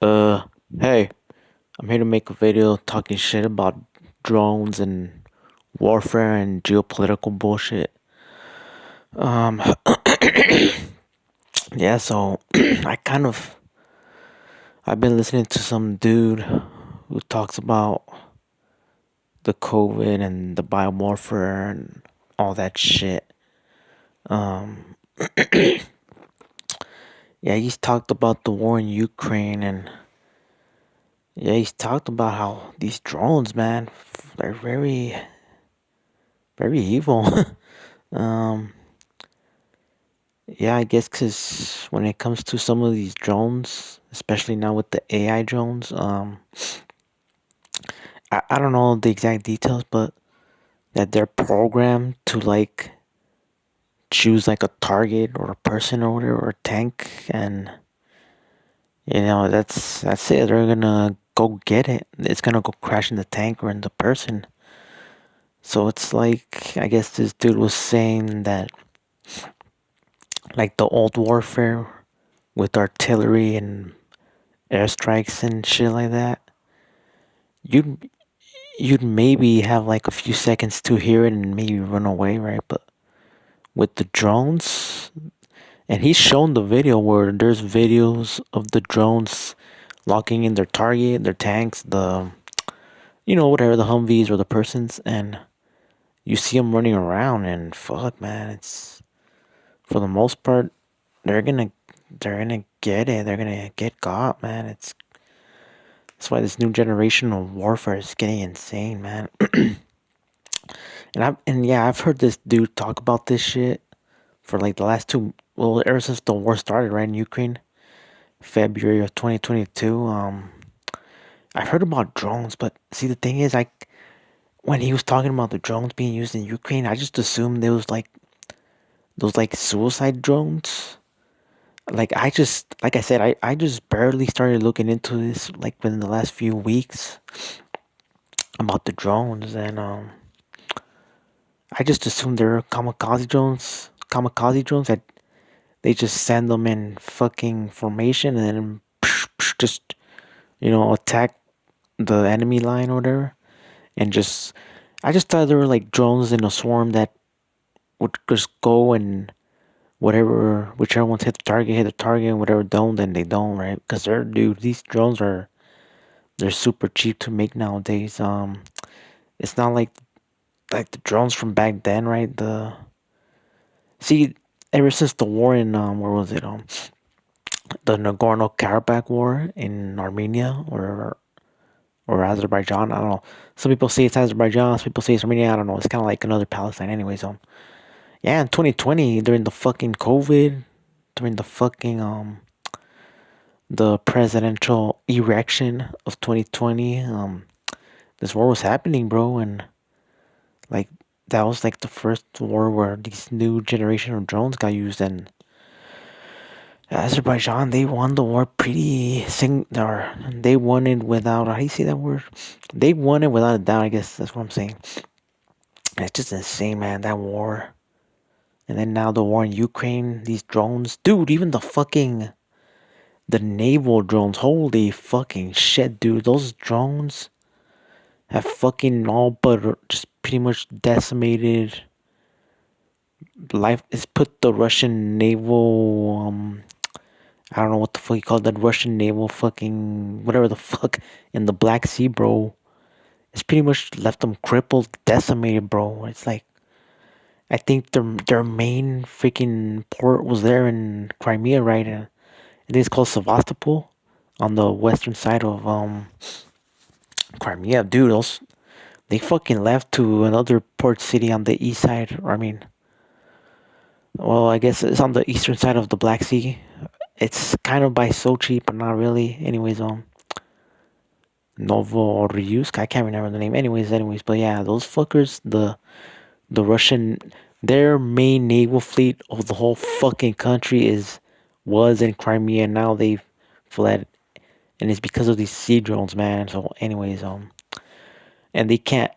Uh, hey, I'm here to make a video talking shit about drones and warfare and geopolitical bullshit. Um, yeah, so I've been listening to some dude who talks about the COVID and the biomorpher and all that shit. Um, yeah, he's talked about the war in Ukraine and yeah, he's talked about how these drones, man, they're very, very evil. um, Yeah, I guess because when it comes to some of these drones, especially now with the AI drones, I don't know the exact details, but that they're programmed to like choose like a target or a person or whatever or a tank, and that's it. They're gonna go get it. It's gonna go crash in the tank or in the person. So it's like I guess this dude was saying that like the old warfare with artillery and airstrikes and shit like that. You'd you'd maybe have like a few seconds to hear it and maybe run away, right? But with the drones, and he's shown the video where there's videos of the drones locking in their target, their tanks, whatever, the Humvees or the persons, and you see them running around, and fuck, man, it's for the most part they're gonna they're gonna get it. They're gonna get got, man. That's why this new generation of warfare is getting insane, man. I've heard this dude talk about this shit for like the last ever since the war started, right, in Ukraine, February of 2022. I've heard about drones, but see, the thing is, when he was talking about the drones being used in Ukraine, I just assumed there was like those like suicide drones. Like I said, I just barely started looking into this like within the last few weeks about the drones, and I just assumed they're kamikaze drones that they just send them in fucking formation and then just attack the enemy line or whatever. And just I just thought they were like drones in a swarm that would just go and whichever ones hit the target, and whatever don't, then they don't, right? Because these drones they're super cheap to make nowadays. It's not like the drones from back then, right? See, ever since the war in where was it the Nagorno Karabakh war in Armenia or Azerbaijan. I don't know. Some people say it's Azerbaijan. Some people say it's Armenia. I don't know. It's kind of like another Palestine, anyways. Yeah, in 2020 during the fucking COVID, during the presidential election of 2020, this war was happening, bro, and like that was like the first war where these new generation of drones got used, and Azerbaijan, they won the war or they won it without, how do you say that word? They won it without a doubt, I guess that's what I'm saying. And it's just insane, man, that war. And then now the war in Ukraine, these drones. Dude, even the naval drones, holy fucking shit, dude. Those drones have fucking all but just pretty much decimated life. It's put the Russian naval, I don't know what the fuck you call that Russian naval fucking whatever the fuck in the Black Sea, bro. It's pretty much left them crippled, decimated, bro. It's like I think their main freaking port was there in Crimea, right? And I think it's called Sevastopol on the western side of Crimea, dude. They fucking left to another port city on the east side. Or I mean, well, I guess it's on the eastern side of the Black Sea. It's kind of by Sochi, but not really. Anyways, Novorossiysk. I can't remember the name. Anyways, but yeah, those fuckers, the Russian, their main naval fleet of the whole fucking country was in Crimea. Now they've fled, and it's because of these sea drones, man. So, anyways, and they can't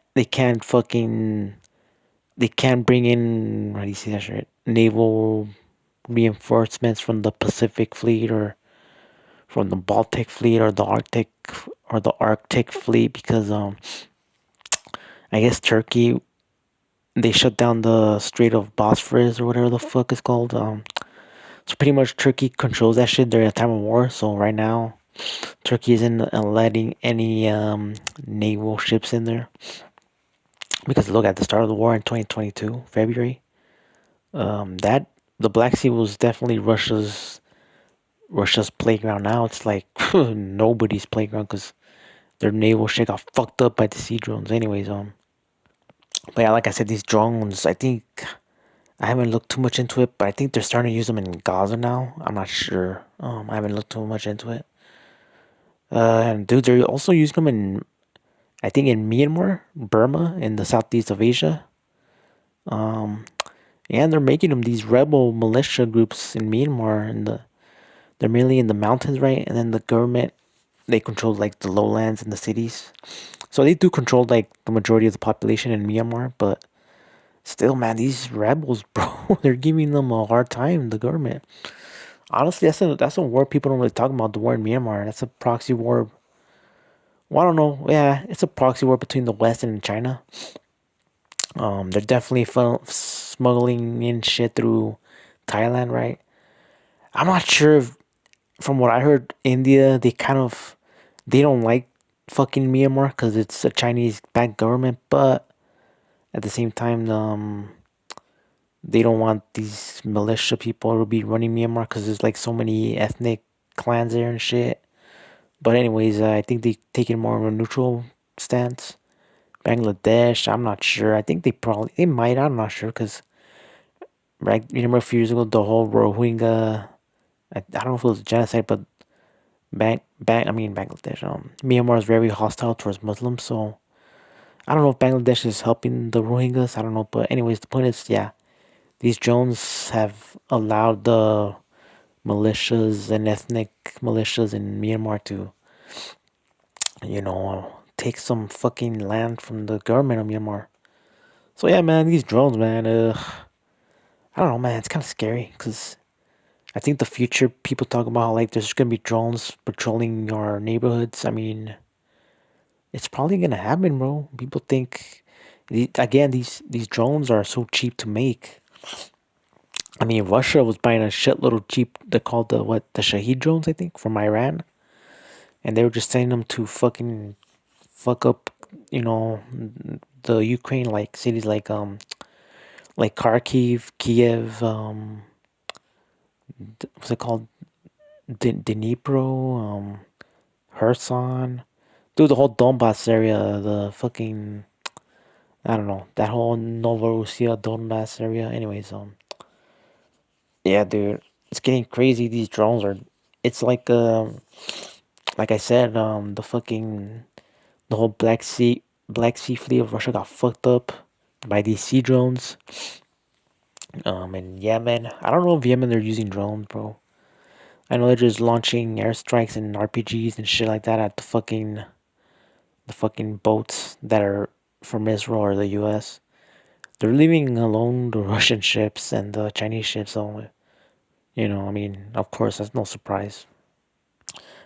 bring in, how do you say that shit, naval reinforcements from the Pacific Fleet or from the Baltic fleet or the Arctic fleet because I guess Turkey, they shut down the Strait of Bosphorus or whatever the fuck it's called. So pretty much Turkey controls that shit during a time of war. So right now Turkey isn't letting any naval ships in there because look at the start of the war in 2022 February. That the Black Sea was definitely Russia's playground. Now it's like nobody's playground because their naval shit got fucked up by the sea drones. Anyways, but yeah, like I said, these drones. I think I haven't looked too much into it, but I think they're starting to use them in Gaza now. I'm not sure. I haven't looked too much into it. And dude, they're also using them in I think in Myanmar, Burma, in the southeast of Asia. Um, and they're making them these rebel militia groups in Myanmar, and they're mainly in the mountains, right? And then the government they control like the lowlands and the cities. So they do control like the majority of the population in Myanmar, but still, man, these rebels, bro, they're giving them a hard time. The government. Honestly, that's a war people don't really talk about. The war in Myanmar. That's a proxy war. Well, I don't know. Yeah, it's a proxy war between the West and China. They're definitely smuggling in shit through Thailand, right? I'm not sure if, from what I heard, India they don't like fucking Myanmar because it's a Chinese-backed government, but at the same time, they don't want these militia people to be running Myanmar because there's like so many ethnic clans there and shit. But anyways, I think they taking more of a neutral stance. Bangladesh, I'm not sure. I think they might. I'm not sure because right, remember a few years ago the whole Rohingya. I don't know if it was genocide, but Bangladesh. Myanmar is very hostile towards Muslims, so I don't know if Bangladesh is helping the Rohingyas. I don't know, but anyways, the point is, yeah, these drones have allowed the militias and ethnic militias in Myanmar to, take some fucking land from the government of Myanmar. So yeah, man, these drones, man. I don't know, man. It's kind of scary because I think the future people talk about like there's gonna be drones patrolling our neighborhoods. I mean, it's probably gonna happen, bro. People think again these drones are so cheap to make. I mean, Russia was buying a shitload of cheap. They called the Shahid drones, I think, from Iran, and they were just sending them to fucking fuck up, you know, the Ukraine like cities like Kharkiv, Kiev, what's it called, Dnipro, Kherson, dude, the whole Donbass area, the fucking I don't know that whole Novorossiya Donbass area. Anyways, yeah, dude, it's getting crazy. These drones are. It's like I said, the whole Black Sea fleet of Russia got fucked up by these sea drones. In Yemen, I don't know if Yemen they're using drones, bro. I know they're just launching airstrikes and RPGs and shit like that at the fucking boats that are from Israel or the U.S. They're leaving alone the Russian ships and the Chinese ships. So I mean, of course, that's no surprise.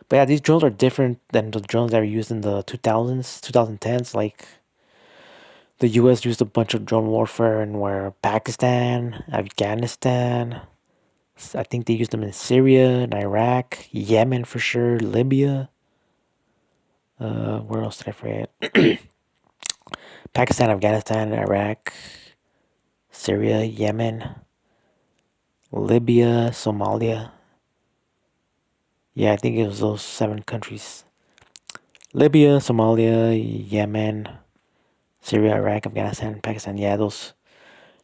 But yeah, these drones are different than the drones that were used in the 2000s, 2010s. Like the U.S. used a bunch of drone warfare in where Pakistan, Afghanistan. I think they used them in Syria and Iraq, Yemen for sure, Libya. Where else did I forget? Pakistan, Afghanistan, Iraq, Syria, Yemen, Libya, Somalia. Yeah, I think it was those 7 countries. Libya, Somalia, Yemen, Syria, Iraq, Afghanistan, Pakistan. Yeah, those.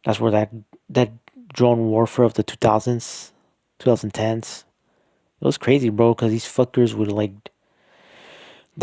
That's where that drone warfare of the 2000s, 2010s. It was crazy, bro, because these fuckers would like